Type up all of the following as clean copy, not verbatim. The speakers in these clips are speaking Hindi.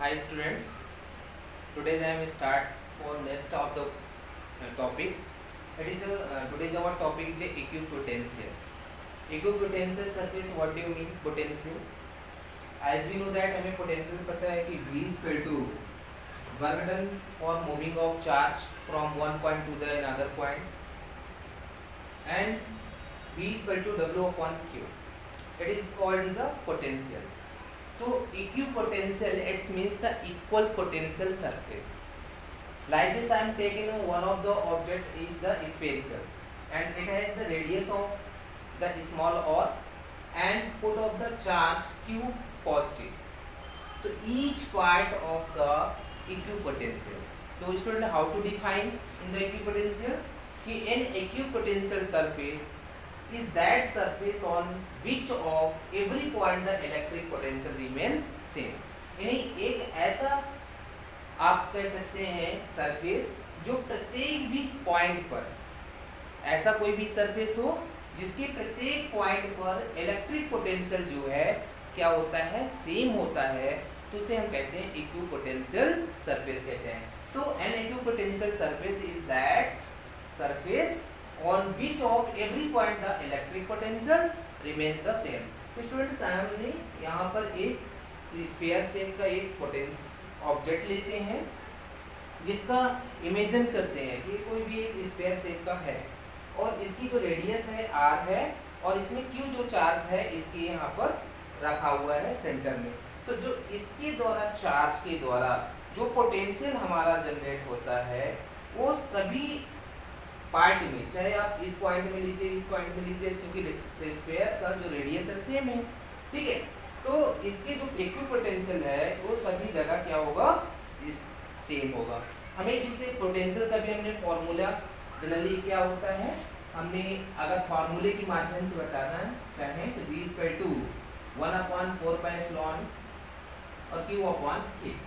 Hi students, today I am start for next of the topics. It is today's our topic is the equipotential. Equipotential surface, what do you mean potential? As we know that हमें potential पता है कि V is equal to work done for moving of charge from one point to the another point, and V is equal to W upon Q. It is called as a potential. तो equipotential it means the equal potential surface. Like this, I am taking one of the object is the spherical, and it has the radius of the small r and put of the charge q positive. So each part of the equipotential. So student, how to define in the equipotential? कि an equipotential surface is that surface on which of every point the electric potential remains same. यानी एक ऐसा आप कह सकते हैं सरफेस जो प्रत्येक भी पॉइंट पर, ऐसा कोई भी सरफेस हो जिसके प्रत्येक पॉइंट पर इलेक्ट्रिक पोटेंशियल जो है क्या होता है, सेम होता है, तो उसे हम कहते हैं इक्विपोटेंशियल सरफेस कहते हैं. तो an equipotential surface is that surface on which of every point the electric potential remains the same. तो स्टूडेंट्स हमने यहाँ पर एक स्फीयर शेप का एक पोटेंशियल ऑब्जेक्ट लेते हैं जिसका इमेजिन करते हैं कि कोई भी एक स्फीयर शेप का है और इसकी जो रेडियस है r है और इसमें q जो चार्ज है इसके यहाँ पर रखा हुआ है सेंटर में. तो जो इसके द्वारा चार्ज के द्वारा जो पोटेंशियल हमारा जनरेट होता है वो सभी पार्ट में, चाहे आप इस पॉइंट में लीजिए, इस पॉइंट में लीजिए, क्योंकि स्फीयर का जो रेडियस है सेम है, ठीक है. तो इसके जो इक्विपोटेंशियल है वो सभी जगह क्या होगा, सेम होगा. हमें इसे पोटेंशियल का भी हमने फॉर्मूला जनरली क्या होता है, हमने अगर फार्मूले के माध्यम से बताना चाहें तो v इक्वल टू 1/4 और q upon k.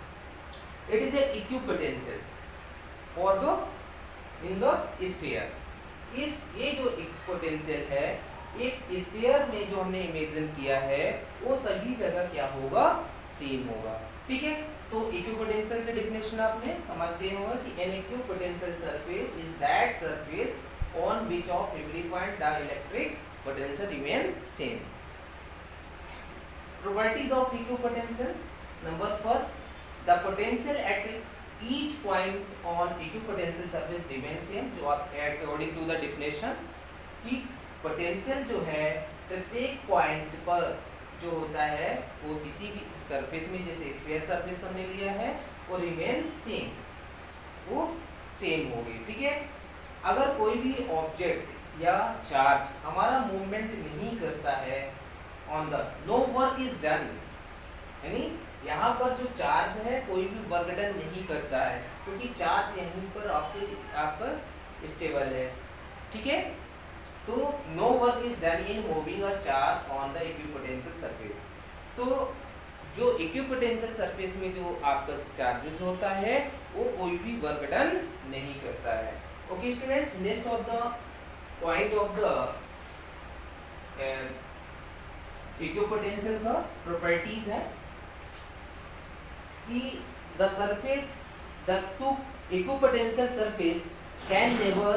It is a equipotential for the in the sphere. इस ये जो पोटेंशियल है एक स्फीयर में जो हमने इमेजिन किया है वो सभी जगह क्या होगा, सेम होगा, ठीक है. तो इक्विपोटेंशियल की डेफिनेशन आपने समझ गए होंगे कि an equipotential surface is that surface on which of every point the electric potential remains same. Properties of equipotential. Number first, the potential at each point on equipotential surface remains same. जो आप according to the definition कि पोटेंशियल जो है प्रत्येक पॉइंट पर जो होता है वो किसी भी सरफेस में, जैसे स्फीयर सरफेस हमने लिया है, वो रिमेन सेम, वो सेम होगी, ठीक है. अगर कोई भी ऑब्जेक्ट या चार्ज हमारा मूवमेंट नहीं करता है on the no work is done, यानी यहाँ पर जो चार्ज है कोई भी वर्क डन नहीं करता है क्योंकि चार्ज यहीं पर आपका स्टेबल है, ठीक है. तो no work is done in moving a charge on the equipotential surface. तो जो इक्विपोटेंशियल सरफेस में जो आपका चार्जेस होता है वो कोई भी वर्क डन नहीं करता है. Okay students, next of the point of the equipotential का प्रॉपर्टीज है कि the surface, the two equipotential surface can never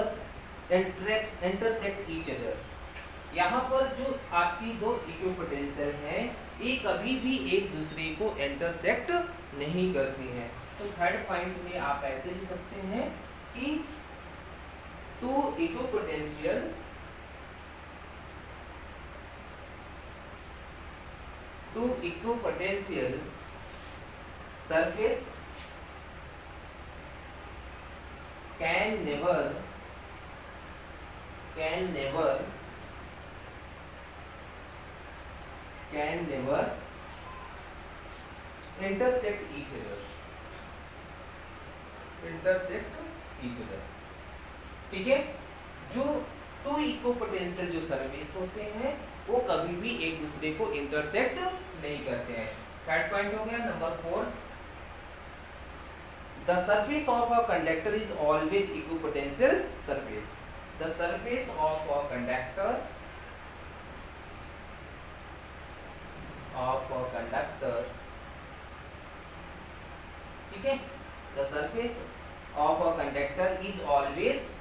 intersect each other. यहाँ पर जो आपकी दो इक्विपोटेंशियल हैं ये कभी भी एक दूसरे को इंटरसेक्ट नहीं करती हैं. तो थर्ड पॉइंट में आप ऐसे लिख सकते हैं कि two equipotential surface can never intersect each other, ठीक है. जो टू इक्विपोटेंशियल जो सरफेस होते हैं वो कभी भी एक दूसरे को इंटरसेक्ट नहीं करते हैं. थर्ड पॉइंट हो गया. Number 4, the surface of a conductor is always equipotential surface. The surface of a conductor ठीक है, the surface of a conductor is always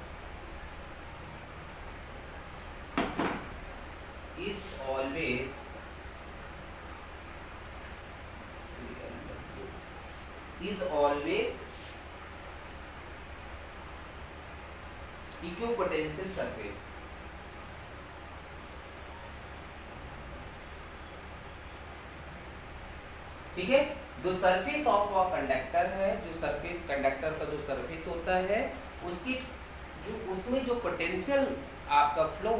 equipotential surface. ठीक है, जो सरफेस ऑफ अ कंडक्टर है, जो सरफेस कंडक्टर का जो सरफेस होता है उसकी जो उसमें जो पोटेंशियल आपका फ्लो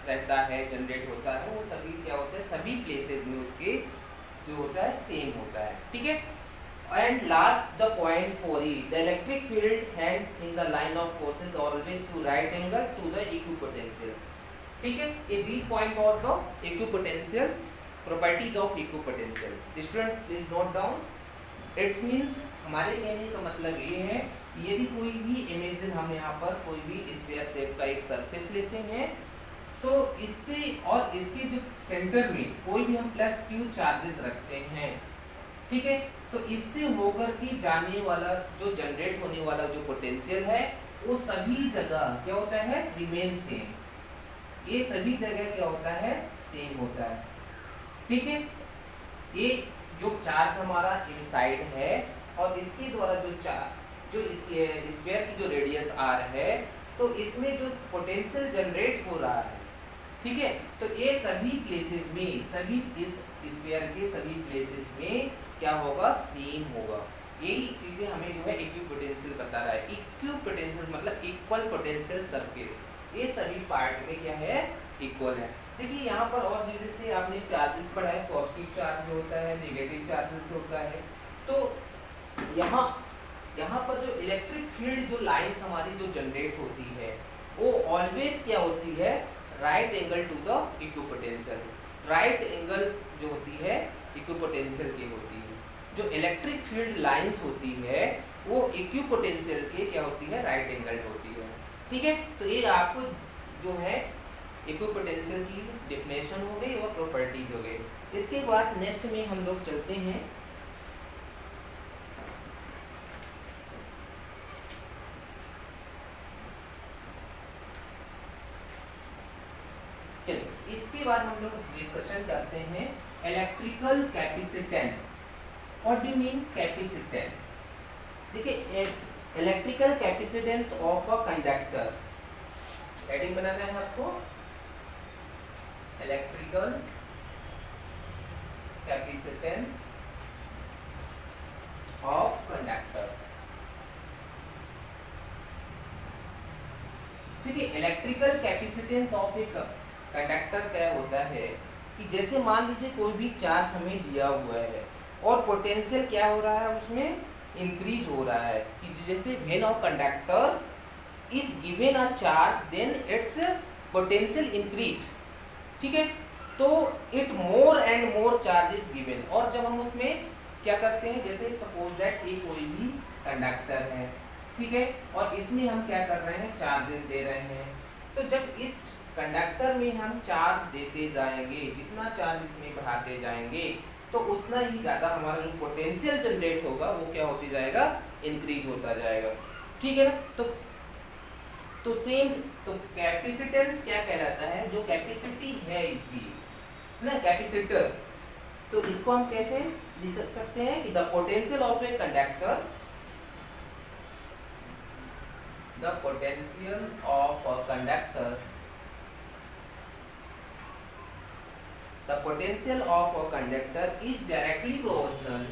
रहता है, जनरेट होता है, वो सभी क्या होता है, सभी प्लेसेस में उसके जो होता है सेम होता है। ठीक है, and last the point 4e, the electric field hangs in the line of forces always to right angle to the equipotential. ठीक है, ये दिस पॉइंट और the equipotential properties of equipotential. Student please note down. It's means हमारे कहने का मतलब ये है, यदि कोई भी इमेजिन हम यहाँ पर कोई भी स्फीयर शेप का एक सरफेस लेते हैं, तो इससे और इसके जो सेंटर में कोई भी हम प्लस क्यू चार्जेस रखते हैं, ठीक है, तो इससे होकर के जाने वाला जो जनरेट होने वाला जो पोटेंशियल है वो सभी जगह क्या होता है, रिमेन सेम। ये सभी जगह क्या होता है, सेम होता है। ठीक है, ये जो चार्ज हमारा इनसाइड है और इसके द्वारा जो स्फीयर की जो रेडियस आर है, तो इसमें जो पोटेंशियल जनरेट हो रहा है, ठीक है, तो ये सभी प्लेसेस में, सभी इस स्फीयर के सभी प्लेसेस में क्या होगा, सेम होगा। यही चीजें हमें जो है इक्विपोटेंशियल बता रहा है। इक्विपोटेंशियल मतलब इक्वल पोटेंशियल सरफेस, ये सभी पार्ट में क्या है, इक्वल है। देखिए यहाँ पर और चीजें से आपने चार्जेस पढ़ा है, पॉजिटिव चार्ज होता है, नेगेटिव चार्जेस होता है। तो यहाँ पर जो इलेक्ट्रिक फील्ड जो लाइंस हमारी जो जनरेट होती है वो ऑलवेज क्या होती है, right angle to the equipotential. Right angle जो होती है इक्विपोटेंशियल की होती है। जो इलेक्ट्रिक फील्ड लाइंस होती है वो इक्विपोटेंशियल के क्या होती है, राइट एंगल होती है। ठीक है, तो ये आपको जो है इक्विपोटेंशियल की डेफिनेशन हो गई और प्रॉपर्टीज हो गई। इसके बाद नेक्स्ट में हम लोग चलते हैं इसके बाद हम लोग डिस्कशन करते हैं electrical capacitance. What do you mean capacitance? देखिए electrical capacitance of a conductor, heading बनाना है आपको, इलेक्ट्रिकल कैपेसिटेंस ऑफ कंडक्टर। देखिए electrical capacitance of a conductor क्या होता है कि जैसे मान लीजिए कोई भी चार्ज हमें दिया हुआ है और पोटेंशियल क्या हो रहा है, उसमें इंक्रीज हो रहा है कि जैसे when a conductor is given a charge then its potential increase. ठीक है, तो it more and more charge is given. और जब हम उसमें क्या करते हैं, जैसे सपोज दैट ये कोई भी कंडक्टर है, ठीक है, और इसमें हम क्या कर रहे हैं, चार्जेस दे रहे हैं। तो जब इस कंडक्टर में हम चार्ज देते जाएंगे, जितना चार्ज इसमें बढ़ाते जाएंगे, तो उतना ही ज़्यादा हमारा जो पोटेंशियल जनरेट होगा वो क्या होती जाएगा, इंक्रीज होता जाएगा। ठीक है ना, तो सेम, तो कैपेसिटेंस क्या कहलाता है, जो कैपेसिटी है इसकी ना, कैपेसिटर, तो इसको हम कैसे लिख सकते हैं कि the potential of a conductor, the potential of a conductor, the potential of a conductor is directly proportional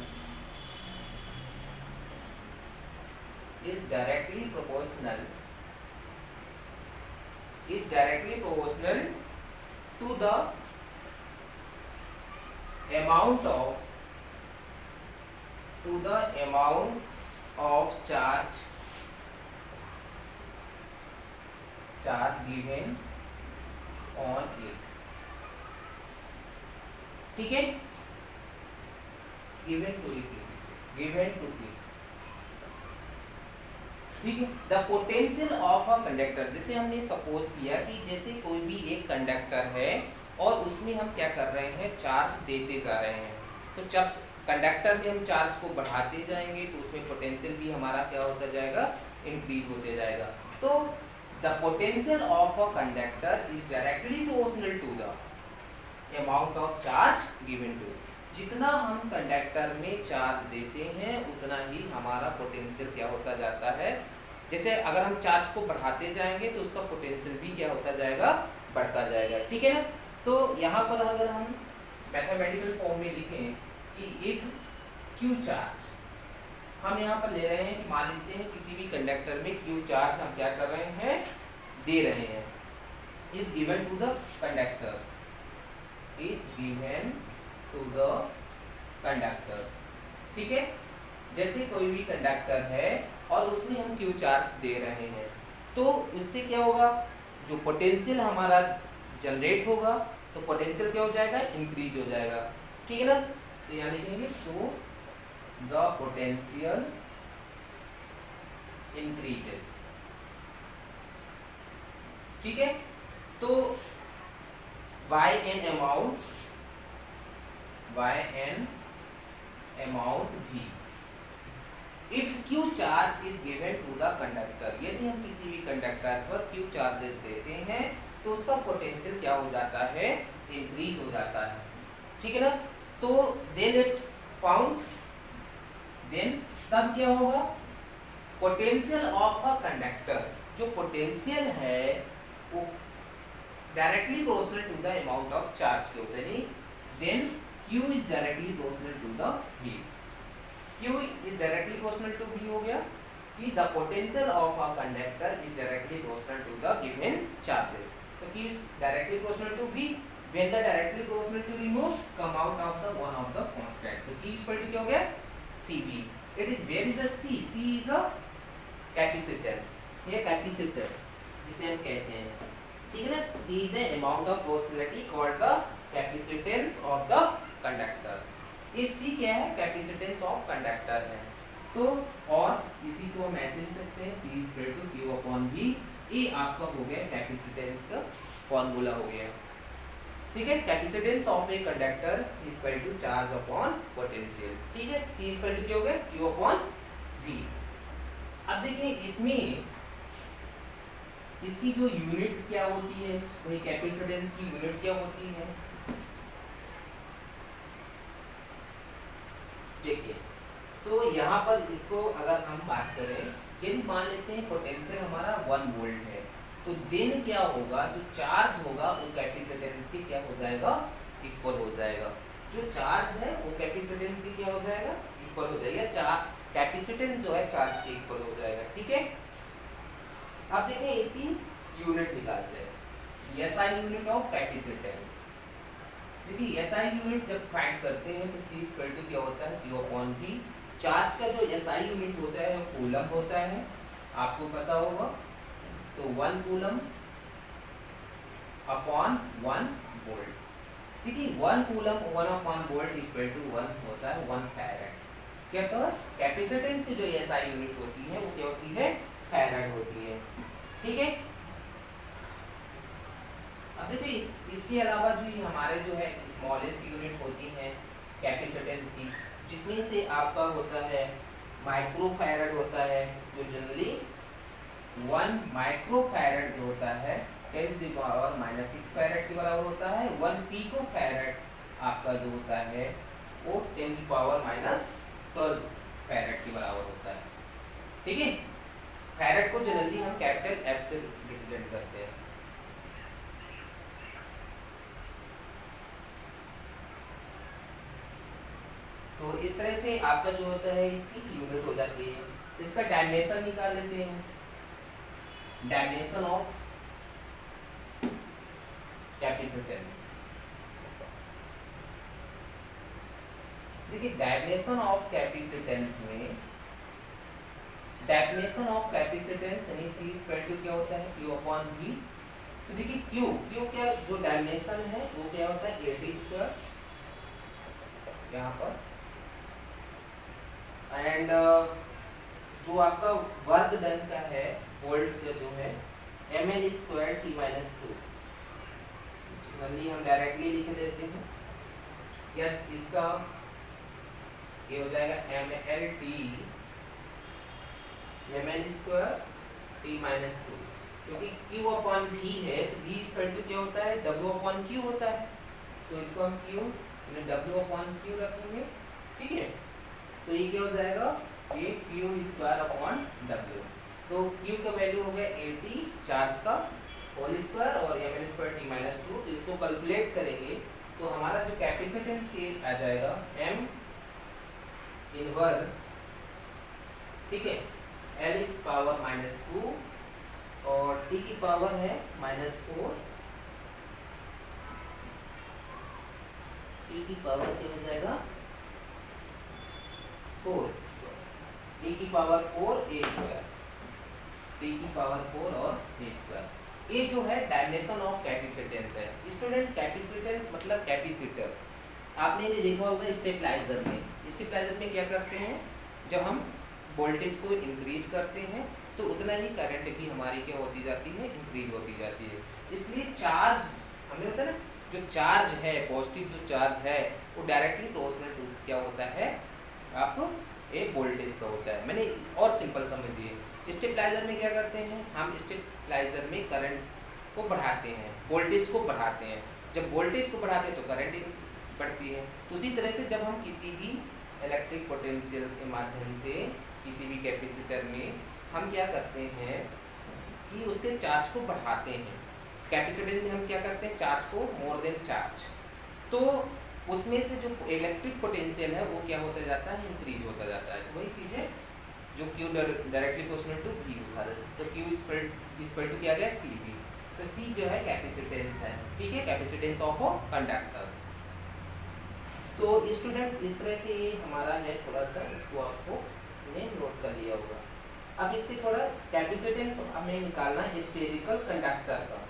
to the amount of charge given on it। ठीक है, गिवन टू इट, ठीक है। The potential of a conductor, जैसे हमने सपोज किया कि जैसे कोई भी एक कंडक्टर है और उसमें हम क्या कर रहे हैं, चार्ज देते जा रहे हैं। तो कंडक्टर में हम चार्ज को बढ़ाते जाएंगे तो उसमें पोटेंशियल भी हमारा क्या होता जाएगा, इंक्रीज होते जाएगा। तो the potential of a conductor is directly proportional to the amount of charge given to. जितना हम कंडक्टर में चार्ज देते हैं उतना ही हमारा पोटेंशियल क्या होता जाता है। जैसे अगर हम चार्ज को बढ़ाते जाएंगे तो उसका पोटेंशियल भी क्या होता जाएगा, बढ़ता जाएगा, ठीक है ना। तो यहाँ पर अगर हम मैथमेटिकल फॉर्म में लिखें कि इफ क्यू चार्ज, हम यहाँ पर ले रहे हैं, मान लेते हैं किसी भी कंडक्टर में क्यू चार्ज हम क्या कर रहे हैं, दे रहे हैं, is given to the conductor, is given to the conductor, ठीक है। जैसे कोई भी कंडक्टर है और उसमें हम क्यू चार्ज दे रहे हैं तो उससे क्या होगा, जो पोटेंशियल हमारा जनरेट होगा तो पोटेंशियल क्या हो जाएगा, इंक्रीज हो जाएगा, ठीक है ना। तो यहाँ लिखेंगे सो द पोटेंशियल इंक्रीजेस, ठीक है। तो by an amount v if q charge is given to the conductor, यदि हम किसी भी कंडक्टर पर q चार्जेस देते हैं तो उसका पोटेंशियल क्या हो जाता है, इंक्रीज हो जाता है, ठीक है ना। तो then it's found, then तब क्या होगा, पोटेंशियल ऑफ अ कंडक्टर, जो पोटेंशियल है वो directly proportional to the amount of charge के होते हैं, then Q is directly proportional to the V। Q is directly proportional to V हो गया कि the potential of a conductor is directly proportional to the given charges. तो Q is directly proportional to V when the directly proportional to remove come out of the one of the constant। तो Q इक्वल टू क्या हो गया, CV। It is where is the C? C is a capacitance, ये कैपेसिटर जिसे हम कहते हैं, ठीक है ना। C is a amount of proportionality called the capacitance of the conductor। ये C क्या है, कैपेसिटेंस ऑफ कंडक्टर है। तो और इसी को हम ऐसे लिख सकते हैं C is equal to Q upon V। ये आपका हो गया कैपेसिटेंस का फॉर्मूला हो गया, ठीक है। Capacitance of a conductor is equal to charge upon potential, ठीक है। C इज इक्वल टू क्या हो गया, Q अपॉन V। अब देखिए इसमें इसकी जो यूनिट क्या होती है, वही कैपेसिटेंस की यूनिट क्या होती है, देखिए। तो यहाँ पर इसको अगर हम बात करें, यदि मान लेते हैं पोटेंशियल हमारा 1 वोल्ट है तो देन क्या होगा, जो चार्ज होगा वो कैपेसिटेंस की क्या हो जाएगा, इक्वल हो जाएगा। जो चार्ज है वो कैपेसिटेंस की क्या हो जाएगा, इक्वल हो जाएगा। चार्ज कैपेसिटेंस जो है चार्ज के इक्वल हो जाएगा, ठीक है। अब देखें इसकी यूनिट निकालते हैं, SI यूनिट ऑफ कैपेसिटेंस। देखिए SI यूनिट जब फाइंड करते हैं तो C इक्वल टू क्या होता है, Q अपॉन V। चार्ज का जो SI यूनिट होता है वो कूलम होता है, आपको पता होगा। तो 1 कूलम अपॉन 1 वोल्ट, ठीक है। 1 coulomb 1 upon volt equal to 1 होता है 1 फैराड। क्या तो कैपेसिटेंस की जो SI यूनिट होती है वो क्या होती है, फैराड होती है, ठीक है। अब देखिए इसके अलावा जो ये हमारे जो है स्मॉलेस्ट यूनिट होती है कैपेसिटेंस की, जिसमें से आपका होता है माइक्रोफैरड होता है, जो जनरली 1 माइक्रोफैरड जो होता है 10⁻⁻6 फैरड के बराबर होता है। 1 पिकोफैरड आपका जो होता है वो 10⁻12 फैरड के बराबर होता है, ठीक है। फैरड को जनरली हम कैपिटल F से रिप्रेजेंट करते हैं। तो इस तरह से आपका जो होता है इसकी यूनिट हो जाती है। इसका डायमेंशन निकाल लेते हैं, डायमेंशन ऑफ कैपेसिटेंस। देखिए डायमेंशन ऑफ कैपेसिटेंस में, डायमेंशन ऑफ कैपेसिटेंस यानी C इक्वल टू क्या होता है, Q अपॉन V। तो देखिए Q क्या जो डायमेंशन है वो क्या होता है 80² यहाँ पर, एंड जो आपका वर्क डन का है वोल्ट का जो है ml² t-2। जनरली हम डायरेक्टली लिख देते हैं, या इसका ये हो जाएगा ml/t ml² t माइनस 2, क्योंकि q अपॉन v है तो v इक्वल टू क्या होता है, w अपॉन q होता है, तो इसको हम q w अपॉन q रखेंगे, ठीक है। तो ये क्या हो जाएगा, ये q² अपॉन w, तो q का वैल्यू हो गया 80 चार्ज का होल स्क्वायर और ml² t माइनस 2, तो इसको कैलकुलेट करेंगे तो हमारा जो कैपेसिटेंस के आ जाएगा m इनवर्स, ठीक है, l इस पावर माइनस 2 और t की पावर है -4, t की पावर क्या हो जाएगा 4, t की पावर 4 a², t की पावर 4 और a²। ये जो है डायमेंशन ऑफ कैपेसिटेंस है स्टूडेंट्स। कैपेसिटेंस मतलब कैपेसिटर, आपने ये देखा होगा स्टेबलाइजर में। स्टेबलाइजर में क्या करते हैं, जब हम वोल्टेज को इंक्रीज करते हैं तो उतना ही करंट भी हमारी क्या होती जाती है, इंक्रीज होती जाती है। इसलिए चार्ज हमने बताया ना, जो चार्ज है पॉजिटिव जो चार्ज है वो डायरेक्टली प्रोपोर्शनल टू क्या होता है, आप एक वोल्टेज का होता है। मैंने और सिंपल समझिए, स्टेबलाइजर में क्या करते हैं, हम स्टेबलाइजर में करंट को बढ़ाते हैं, वोल्टेज को बढ़ाते हैं। जब वोल्टेज को बढ़ाते हैं तो करंट बढ़ती है। तो उसी तरह से जब हम किसी भी इलेक्ट्रिक पोटेंशियल के माध्यम से किसी भी कैपेसिटर में हम क्या करते हैं कि उसके चार्ज को बढ़ाते हैं। कैपेसिटर में हम क्या करते हैं, चार्ज को मोर देन चार्ज, तो उसमें से जो इलेक्ट्रिक पोटेंशियल है वो क्या होता जाता है, इंक्रीज होता जाता है। वही चीज़ है जो Q directly proportional to V था, तो Q इक्वल टू क्या गया CV, तो C जो है कैपेसिटेंस है, ठीक है, कैपेसिटेंस ऑफ कंडक्टर। तो स्टूडेंट्स इस तरह से ये हमारा है, थोड़ा सा इसको आपको नोट कर लिया होगा। अब इसके थोड़ा कैपेसिटेंस हमें निकालना है स्फेरिकल कंडक्टर का।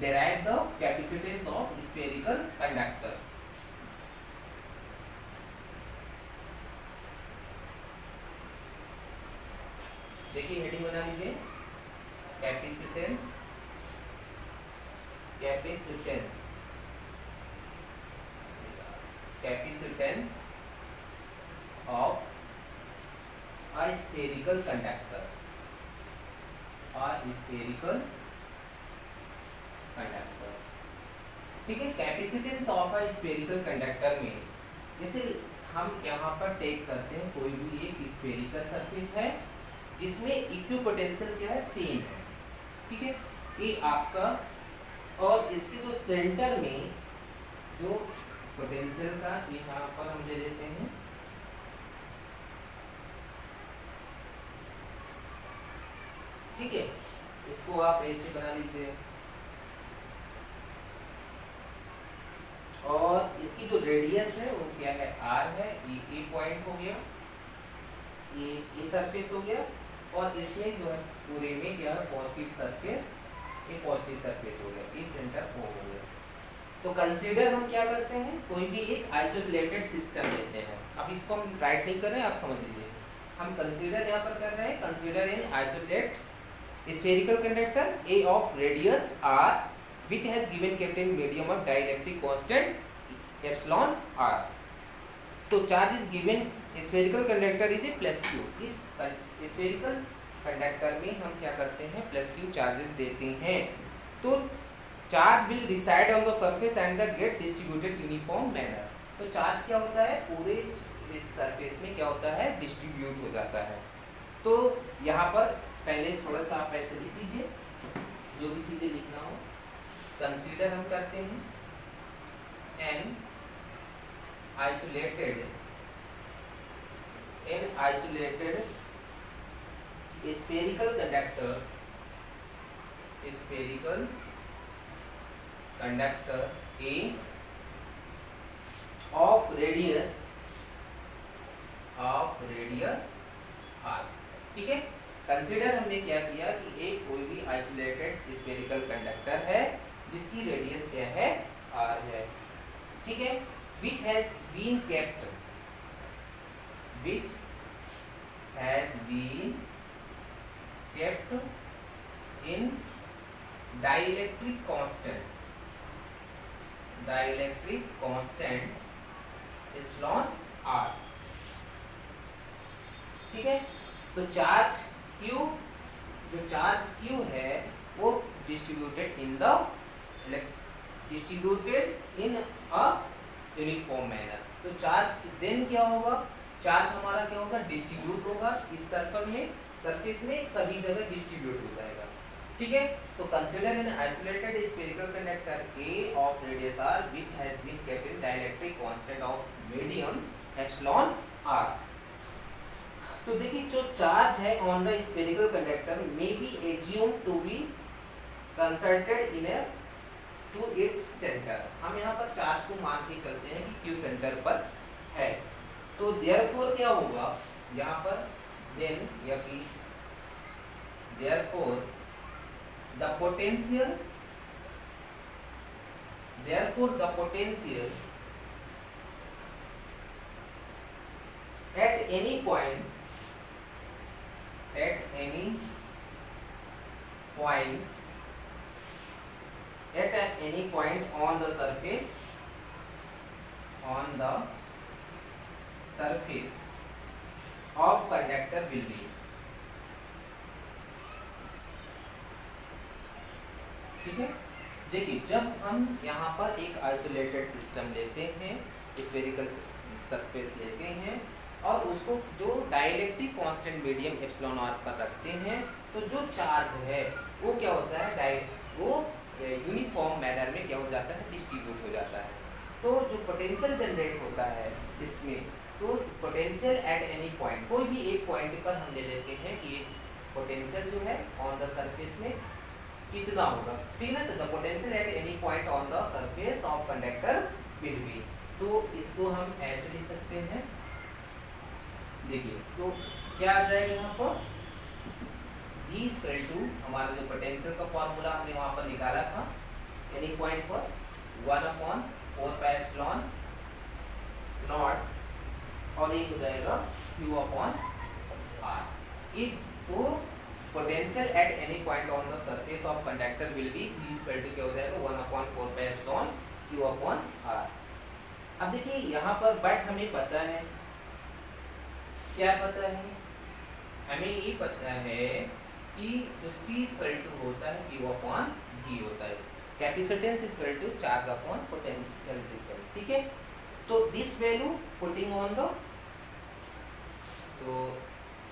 derive the capacitance of spherical conductor। देखिए हेडिंग बना लीजिए, capacitance, capacitance, capacitance of a spherical conductor, a spherical conductor, ठीक है। Capacitance of a spherical conductor में जैसे हम यहाँ पर टेक करते हैं कोई भी एक स्फेरिकल सरफेस है जिसमें इक्विपोटेंशियल क्या है, सेम है, ठीक है, ये आपका, और इसके जो सेंटर में जो पोटेंशियल का यहाँ पर हम ले लेते हैं, ठीक है, इसको आप ऐसे बना लीजिए, और इसकी जो रेडियस है वो क्या है, r है, ये पॉइंट हो गया, ये सरफेस हो गया, और इसमें जो है पूरे में क्या है पॉजिटिव सरफेस, ये पॉजिटिव सरफेस हो गया, ये सेंटर O हो गया। तो कंसीडर हम क्या करते हैं, कोई भी एक आइसोलेटेड सिस्टम लेते हैं। अब इसको हम राइट नहीं कर रहे हैं, आप समझ लीजिए, हम कंसीडर यहाँ पर कर रहे हैं, consider in isolate spherical conductor A of radius r which has given kept in medium of dielectric constant epsilon r। तो charge is given spherical conductor is a plus q। इस spherical conductor में हम क्या करते हैं, प्लस q चार्जेस देते हैं, तो charge will reside on the surface and the get distributed uniform manner. तो चार्ज क्या होता है, पूरे इस सरफेस में क्या होता है, डिस्ट्रीब्यूट हो जाता है। तो यहाँ पर पहले थोड़ा सा आप ऐसे लिख लीजिए, जो भी चीज़ें लिखना हो। कंसीडर हम करते हैं an isolated spherical conductor, spherical conductor a of radius R, ठीक है। कंसीडर हमने क्या किया कि एक कोई भी आइसोलेटेड स्फेरिकल कंडक्टर है जिसकी रेडियस क्या है, r है, ठीक है, which has been kept in dielectric constant epsilon R. ठीक है, तो चार्ज Q, जो चार्ज Q है वो distributed in a uniform manner. तो चार्ज देन क्या होगा, चार्ज हमारा क्या होगा, डिस्ट्रीब्यूट होगा इस सर्कल में, सरफेस में सभी जगह डिस्ट्रीब्यूट हो जाएगा। ठीक है, तो consider N isolated spherical conductor A of radius r which has been kept in dielectric constant of medium epsilon r। तो देखिए जो चार्ज है on the spherical conductor may be assume to be consulted in a to its centre. हम यहाँ पर चार्ज को मान के चलते हैं कि Q सेंटर पर है। तो देयरफॉर क्या होगा यहाँ पर, देन या कि therefore the potential at any point on the surface of conductor will be। ठीक है, देखिए जब हम यहाँ पर एक आइसोलेटेड सिस्टम लेते हैं, स्फेरिकल सरफेस लेते हैं और उसको जो dielectric constant medium epsilon R पर रखते हैं, तो जो चार्ज है वो क्या होता है, वो यूनिफॉर्म मैनर में क्या हो जाता है, डिस्ट्रीब्यूट हो जाता है। तो जो पोटेंशियल जनरेट होता है इसमें, तो पोटेंशियल एट एनी पॉइंट, कोई भी एक पॉइंट पर हम ले लेते हैं कि पोटेंशियल जो है ऑन द सरफेस में कितना होगा। ठीक है, तो the potential at any point on the surface of conductor will B. तो इसको हम ऐसे लिख सकते हैं, देखिए तो क्या आ जाएगा यहाँ पर, V इक्वल टू हमारा जो पोटेंशियल का फॉर्मूला हमने वहाँ पर निकाला था एनी पॉइंट पर 1/4 पाई एप्सिलॉन नॉट और ये हो जाएगा Q/R। तो potential at any point on the surface of conductor will be V equal to क्या हो जाएगा 1/4 पाई एप्सिलॉन Q/R। अब देखिए यहाँ पर बट हमें पता है, क्या पता है, हमें ये पता है कि जो C इक्वल टू होता है Q/V होता है, capacitance equal to charge upon potential difference. ठीक है, तो this value putting on the, तो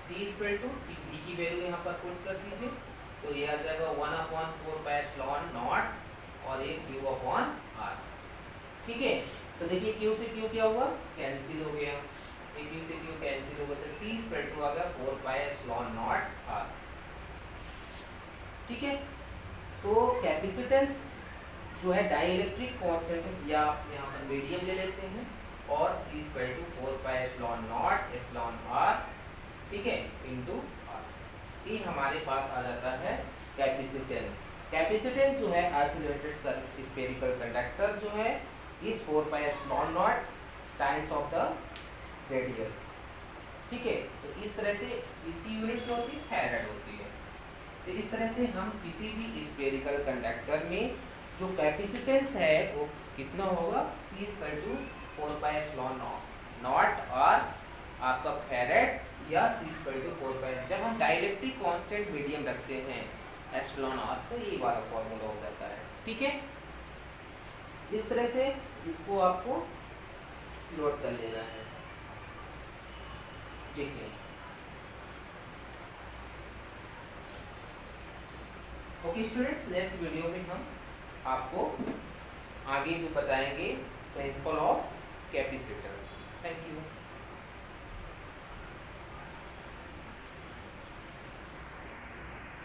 C इक्वल टू V की वैल्यू यहाँ पर पुट कर दीजिए, तो ये आ जाएगा 1/4 पाई एप्सिलॉन नॉट और ये Q/R। ठीक है, तो देखिए Q से Q क्या हुआ, कैंसिल हो गया, Q से Q कैंसिल हो गया, तो C इक्वल टू आ गया 4 पाई एप्सिलॉन नॉट R। ठीक है, तो कैपेसिटेंस जो है डाइलेक्ट्रिक कांस्टेंट या यहाँ पर मीडियम ले लेते हैं और C equal to 4 pi epsilon nought epsilon R, ठीक है, इनटू R। ये हमारे पास आ जाता है कैपेसिटेंस। कैपेसिटेंस जो है आइसोलेटेड स्फेरिकल कंडक्टर जो है इस 4 pi epsilon not times of the radius. ठीक है, तो इस तरह से इसकी यूनिट क्या होती है, फैराड होती है। तो इस तरह से हम किसी भी स्फेरिकल कंडक्टर में जो कैपेसिटेंस है वो कितना होगा, C equal to 4 pi epsilon nought और आपका फैराड या C इक्वल टू 4 पाई। जब हम डाइलेक्ट्रिक कांस्टेंट मीडियम रखते हैं एप्सिलॉन r, तो ये वाला फॉर्मूला हो जाता है। ठीक है, इस तरह से इसको आपको नोट कर लेना है। देखिए ओके स्टूडेंट्स, नेक्स्ट वीडियो में हम आपको आगे जो बताएंगे principle of capacitor. Thank you.